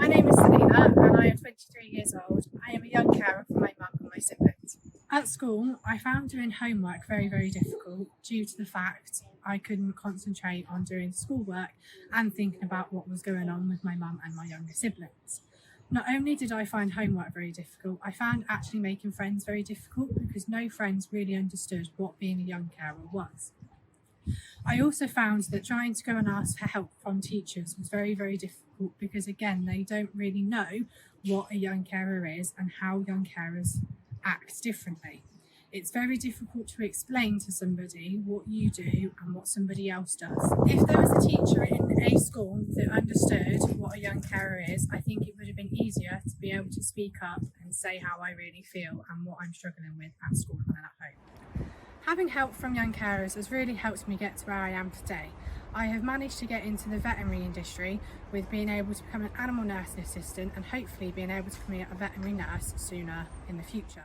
My name is Selena and I am 23 years old. I am a young carer for my mum and my siblings. At school, I found doing homework very, very difficult due to the fact I couldn't concentrate on doing schoolwork and thinking about what was going on with my mum and my younger siblings. Not only did I find homework very difficult, I found actually making friends very difficult because no friends really understood what being a young carer was. I also found that trying to go and ask for help from teachers was very, very difficult because, again, they don't really know what a young carer is and how young carers act differently. It's very difficult to explain to somebody what you do and what somebody else does. If there was a teacher in a school that understood what a young carer is, I think it would have been easier to be able to speak up and say how I really feel and what I'm struggling with at school and at home. Having help from young carers has really helped me get to where I am today. I have managed to get into the veterinary industry with being able to become an animal nursing assistant and hopefully being able to become a veterinary nurse sooner in the future.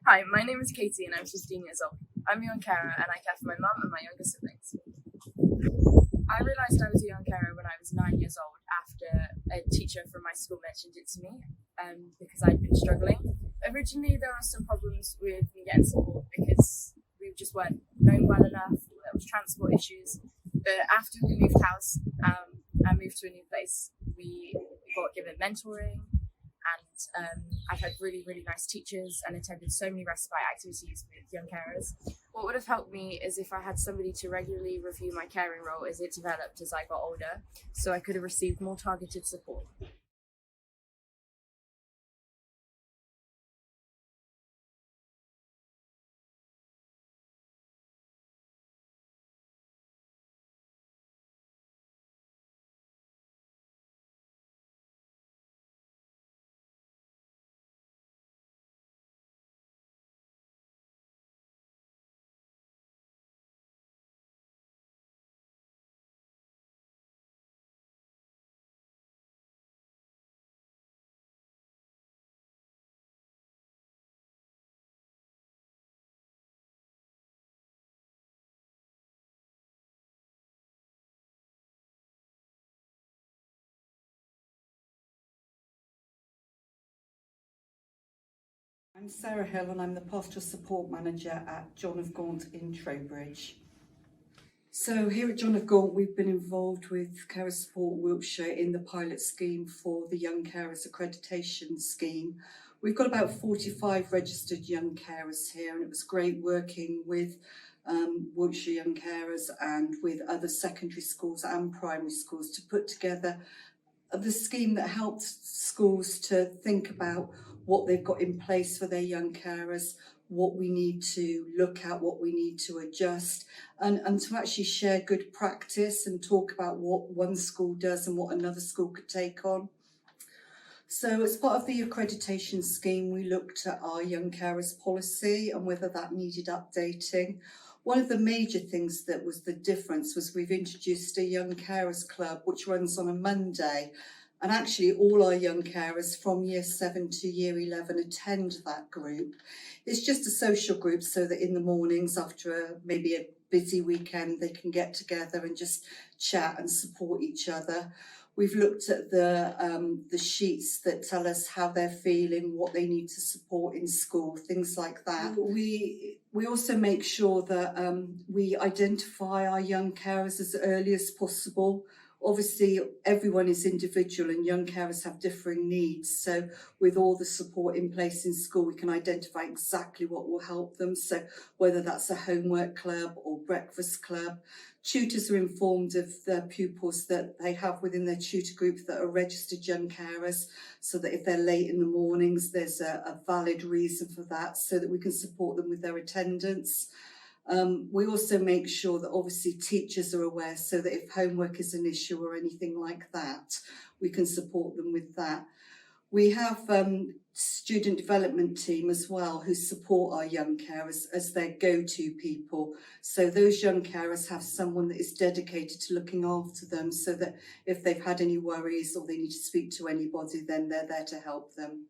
Hi, my name is Katie and I'm 15 years old. I'm a young carer and I care for my mum and my younger siblings. I realised I was a young carer when I was 9 years old after a teacher from my school mentioned it to me because I'd been struggling. Originally there were some problems with me getting support because we just weren't known well enough, there was transport issues, but after we moved house and moved to a new place, we got given mentoring. And I've had really, really nice teachers and attended so many respite activities with young carers. What would have helped me is if I had somebody to regularly review my caring role as it developed as I got older, so I could have received more targeted support. I'm Sarah Hill and I'm the Pastoral Support Manager at John of Gaunt in Trowbridge. So here at John of Gaunt we've been involved with Carer Support Wiltshire in the pilot scheme for the Young Carers Accreditation Scheme. We've got about 45 registered young carers here and it was great working with Wiltshire Young Carers and with other secondary schools and primary schools to put together the scheme that helps schools to think about what they've got in place for their young carers, what we need to look at, what we need to adjust, and to actually share good practice and talk about what one school does and what another school could take on. So as part of the accreditation scheme, we looked at our young carers policy and whether that needed updating. One of the major things that was the difference was we've introduced a young carers club which runs on a Monday, and actually all our young carers from year 7 to year 11 attend that group. It's just a social group so that in the mornings after maybe a busy weekend they can get together and just chat and support each other. We've looked at the sheets that tell us how they're feeling, what they need to support in school, things like that. We also make sure that we identify our young carers as early as possible. Obviously, everyone is individual and young carers have differing needs. So with all the support in place in school, we can identify exactly what will help them. So whether that's a homework club or breakfast club, tutors are informed of the pupils that they have within their tutor group that are registered young carers, so that if they're late in the mornings, there's a valid reason for that, so that we can support them with their attendance. We also make sure that obviously teachers are aware, so that if homework is an issue or anything like that, we can support them with that. We have student development team as well who support our young carers as their go-to people. So those young carers have someone that is dedicated to looking after them, so that if they've had any worries or they need to speak to anybody, then they're there to help them.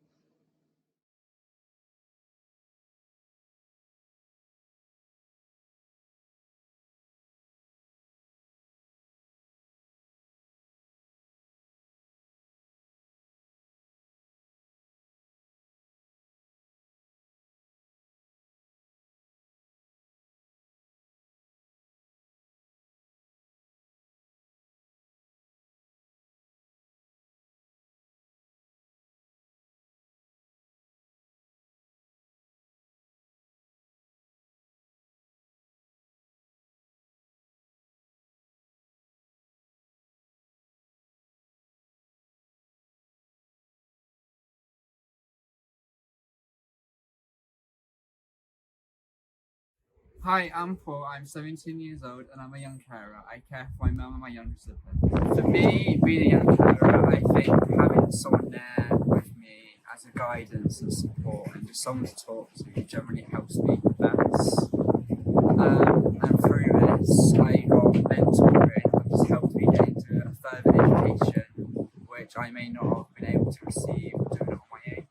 Hi, I'm Paul. I'm 17 years old and I'm a young carer. I care for my mum and my younger sibling. For me, being a young carer, I think having someone there with me as a guidance and support and just someone to talk to generally helps me the best. And through this, I got mentoring that just helped me get into a further education, which I may not have been able to receive doing it on my own.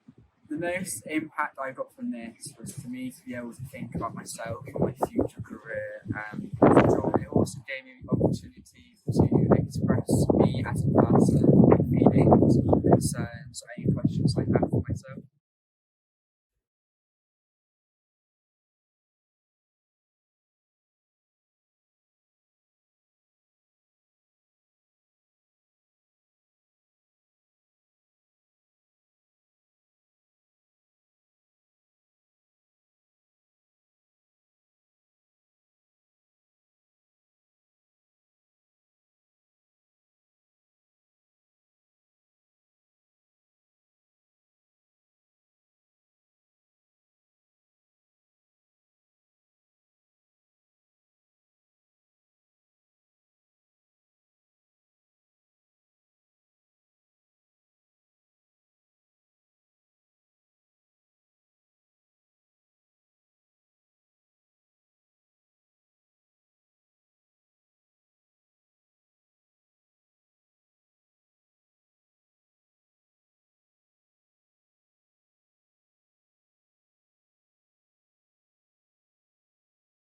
The most impact I got from this was for me to be able to think about myself and my future career